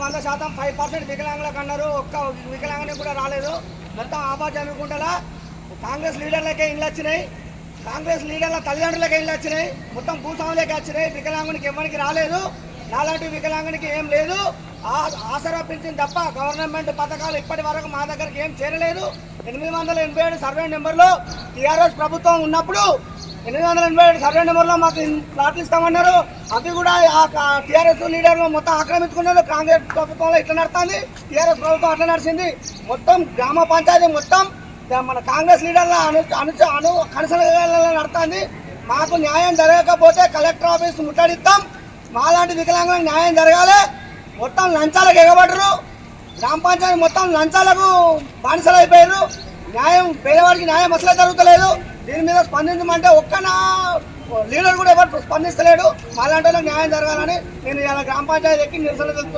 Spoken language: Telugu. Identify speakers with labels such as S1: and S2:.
S1: 100% 5% వికలాంగులకు అన్నారు. ఒక్క వికలాంగునికి కూడా రాలేదు. మొత్తం ఆపాచనుకుంటా కాంగ్రెస్ లీడర్లకే ఇళ్ళు వచ్చినాయి, కాంగ్రెస్ లీడర్ల తల్లిదండ్రులకే ఇళ్ళు వచ్చినాయి, మొత్తం భూస్వాములకే వచ్చినాయి. వికలాంగునికి ఎవరికి రాలేదు. నాలాంటి వికలాంగునికి ఏం లేదు. ఆసరా పింఛన్ తప్ప గవర్నమెంట్ పథకాలు ఇప్పటి వరకు మా దగ్గరికి ఏం చేరలేదు. 887 సర్వే నెంబర్లో టీఆర్ఎస్ ప్రభుత్వం ఉన్నప్పుడు 887 సర్వే నెంబర్లో మాకు ప్లాట్లు ఇస్తామన్నారు. అవి కూడా టీఆర్ఎస్ లీడర్లు మొత్తం ఆక్రమించుకున్నారు. కాంగ్రెస్ ప్రభుత్వంలో ఇట్లా నడుస్తుంది, టీఆర్ఎస్ ప్రభుత్వం అట్లా నడిచింది. మొత్తం గ్రామ పంచాయతీ మొత్తం మన కాంగ్రెస్ లీడర్ల కనసలలో నడుతుంది. మాకు న్యాయం జరగకపోతే కలెక్టర్ ఆఫీస్ ముట్టడిస్తాం. మాలాంటి వికలాంగులకు న్యాయం జరగాలి. మొత్తం లంచాలకు ఎగబడరు. గ్రామ పంచాయతీ మొత్తం లంచాలకు బానిసలు అయిపోయారు. న్యాయం పేదవాడికి న్యాయం అసలే జరుగుతలేదు. దీని మీద స్పందించమంటే ఒక్కనా లీడర్ కూడా ఎవరు స్పందిస్తలేడు. మాలాంటి వాళ్ళకి న్యాయం జరగాలని నేను ఇలా గ్రామ పంచాయతీ ఎక్కి నిరసన తెలుపుతున్నాను.